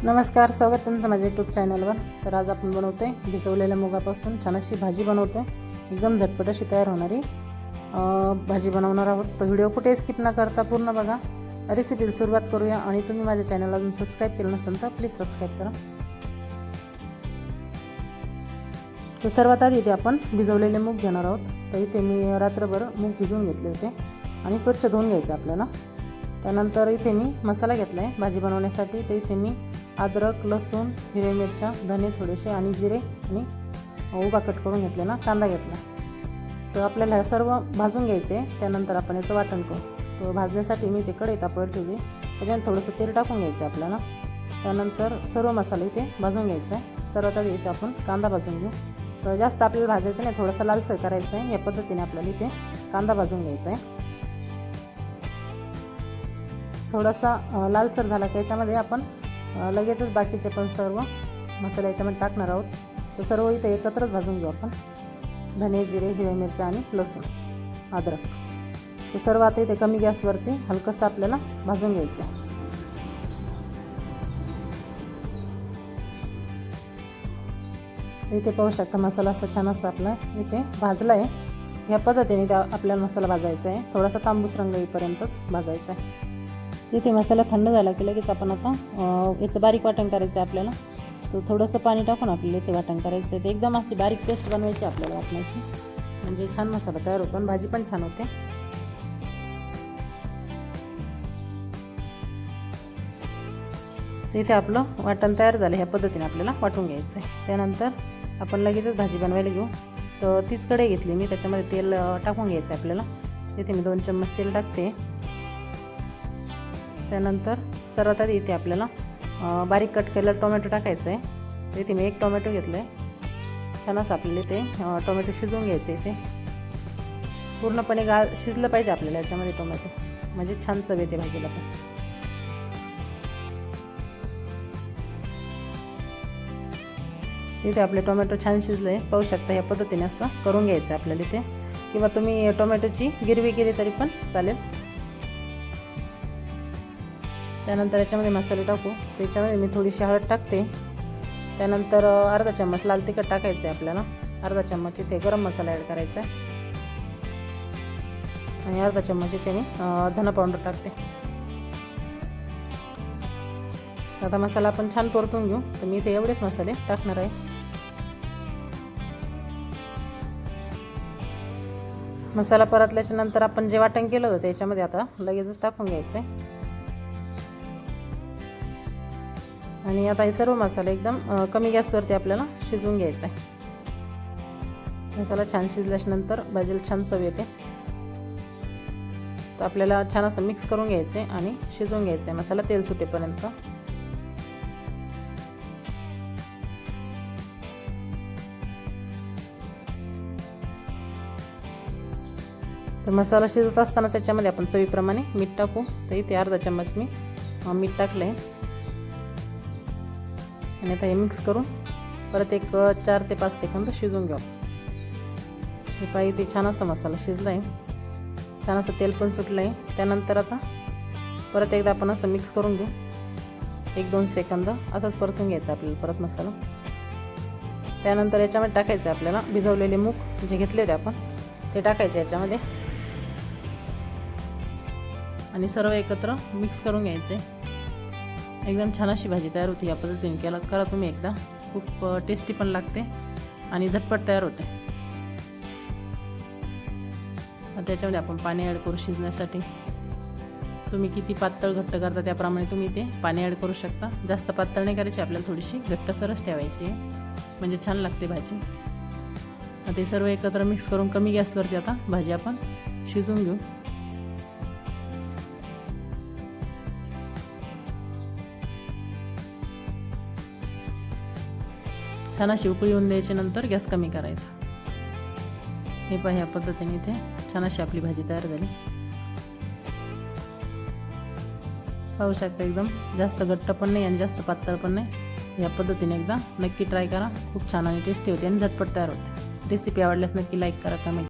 नमस्कार, स्वागत तुमचं माझ्या यूट्यूब चॅनलवर। तर आज आपण बनवतोय भिजवलेल्या मुगापासून छान अशी भाजी बनवतोय। एकदम झटपट अशी तयार होणारी भाजी बनवणार आहोत। तर व्हिडिओ कुठे स्किप न करता पूर्ण बघा। रेसिपीला सुरुवात करूया। आणि तुम्ही माझ्या चॅनलला अजून सबस्क्राइब केलं नसेल तर प्लीज सबस्क्राइब करा। तर सर्वात आधी इथे आपण भिजवलेले मूग घेणार आहोत। तर इथे मी रात्रभर मूग भिजवून घेतले होते आणि स्वच्छ धुवून घ्यायचे आपल्याला। त्यानंतर इथे मी मसाला घेतला आहे भाजी बनवण्यासाठी। तर इथे मी अद्रक, लसूण, हिरव्या मिरच्या, धने थोडेसे आणि जिरे आणि उभा कट करून घेतलेला कांदा घेतला। तर आपल्याला हे सर्व भाजून घ्यायचे। त्यानंतर आपण याचं वाटण करू। तर भाजण्यासाठी मी ते कढई तापवत ठेवली। त्याच्यात थोडंसं तेल टाकून घ्यायचं आपल्याला। त्यानंतर सर्व मसाले इथे भाजून घ्यायचा आहे। सर्वात आधी इथे आपण कांदा भाजून घेऊ। तर जास्त आपल्याला भाजायचं नाही, थोडंसं लालसर करायचं आहे। या पद्धतीने आपल्याला इथे कांदा भाजून घ्यायचा आहे। थोडासा लालसर झाला की याच्यामध्ये आपण लगेचच बाकीचे पण सर्व मसाले याच्यामध्ये टाकणार आहोत। तर सर्व इथे एकत्रच भाजून घेऊ आपण। धने, जिरे, हिरव्या मिरच्या आणि लसूण, अद्रक। तर सर्व आता इथे कमी गॅसवरती हलकंसं आपल्याला भाजून घ्यायचं आहे। इथे पाहू शकता मसाला असा छान असा आपला इथे भाजला आहे। ह्या पद्धतीने आपल्याला मसाला भाजायचा आहे। थोडासा तांबूस रंग येईपर्यंतच भाजायचा आहे। इथे मसाला थंड झाला की लगेच आपण आता याचं बारीक वाटण करायचं आहे आपल्याला। तर थोडंसं पाणी टाकून आपल्याला इथे वाटण करायचं आहे। ते एकदम अशी बारीक पेस्ट बनवायची आपल्याला वाटणाची, म्हणजे छान मसाला तयार होतो आणि भाजी पण छान होते। तर इथे आपलं वाटण तयार झालं। ह्या पद्धतीने आपल्याला वाटून घ्यायचं आहे। त्यानंतर आपण लगेचच भाजी बनवायला घेऊ। तर तीच कढई घेतली मी, त्याच्यामध्ये तेल टाकून घ्यायचं आहे आपल्याला। इथे मी 2 चम्मच तेल टाकते। त्यानंतर सर्वात आधी इथे आपल्याला बारीक कट केलेला टोमॅटो टाकायचा आहे। इथे मी 1 टोमॅटो घेतला आहे। छान असं आपल्याला इथे टोमॅटो शिजवून घ्यायचं आहे। इथे पूर्णपणे शिजलं पाहिजे आपल्याला याच्यामध्ये टोमॅटो, म्हणजे छान चव येते भाजीला पण। इथे आपले टोमॅटो छान शिजले आहे, पाहू शकता। या पद्धतीने असं करून घ्यायचं आहे आपल्याला इथे, किंवा तुम्ही टोमॅटोची गिरवी केली तरी पण चालेल। त्यानंतर याच्यामध्ये मसाले टाकू। त्याच्यामध्ये मी थोडीशी हळद टाकते। त्यानंतर अर्धा चम्मच लाल तिखट टाकायचं आहे आपल्याला। अर्धा चम्मच इथे गरम मसाला ॲड करायचा आहे आणि अर्धा चम्मच इथे मी धना पावडर टाकते। आता मसाला आपण छान परतून घेऊ। तर मी इथे एवढेच मसाले टाकणार आहे। मसाला परतल्याच्या नंतर आपण जे वाटण केलं होतं त्याच्यामध्ये आता लगेचच टाकून घ्यायचं आहे। आणि आता हे सर्व मसाले एकदम कमी गॅसवरती आपल्याला शिजवून घ्यायचा आहे। मसाला छान शिजल्यानंतर भाजीला छान चव येते। तर आपल्याला छान असं मिक्स करून घ्यायचं आहे आणि शिजवून घ्यायचं आहे मसाला तेल सुटेपर्यंत। तर मसाला शिजत असताना त्याच्यामध्ये आपण चवीप्रमाणे मीठ टाकू। तर इथे अर्धा चम्मच मी मीठ टाकलं आहे। आणि आता हे मिक्स करून परत एक 4 ते 5 सेकंद शिजवून घेऊ। हे पाहिजे ते छान असा मसाला शिजला आहे, छान असं तेल पण सुटलं आहे। त्यानंतर आता परत एकदा आपण असं मिक्स करून घेऊ। 1-2 सेकंद असंच परतून घ्यायचं आपल्याला परत मसाला। त्यानंतर याच्यामध्ये टाकायचं आहे आपल्याला भिजवलेले मूग जे घेतले होते आपण, ते टाकायचे याच्यामध्ये आणि सर्व एकत्र मिक्स करून घ्यायचे। एकदम छान अशी भाजी तयार होती। या पद्धतीने करा तुम्ही एकदा, खूप टेस्टी पण लागते आणि झटपट तयार होते। त्याच्यामध्ये आपण पाणी ॲड करू शिजण्यासाठी। तुम्ही किती पातळ घट्ट करता त्याप्रमाणे तुम्ही ते पाणी ॲड करू शकता। जास्त पातळ नाही करायची आपल्याला, थोडीशी घट्टसरच ठेवायची आहे, म्हणजे छान लागते भाजी। ते सर्व एकत्र मिक्स करून कमी गॅसवरती आता भाजी आपण शिजवून घेऊ। छान अशी उकळी येऊन द्यायची, नंतर गॅस कमी करायचा। हे पहा, या पद्धतीने इथे छान अशी आपली भाजी तयार झाली। पाहू शकता एकदम जास्त घट्ट पण नाही आणि जास्त पातळ पण नाही। या पद्धतीने एकदा नक्की ट्राय करा, खूप छान आणि टेस्टी होते आणि झटपट तयार होते। रेसिपी आवडल्यास नक्की लाईक करा, कमेंट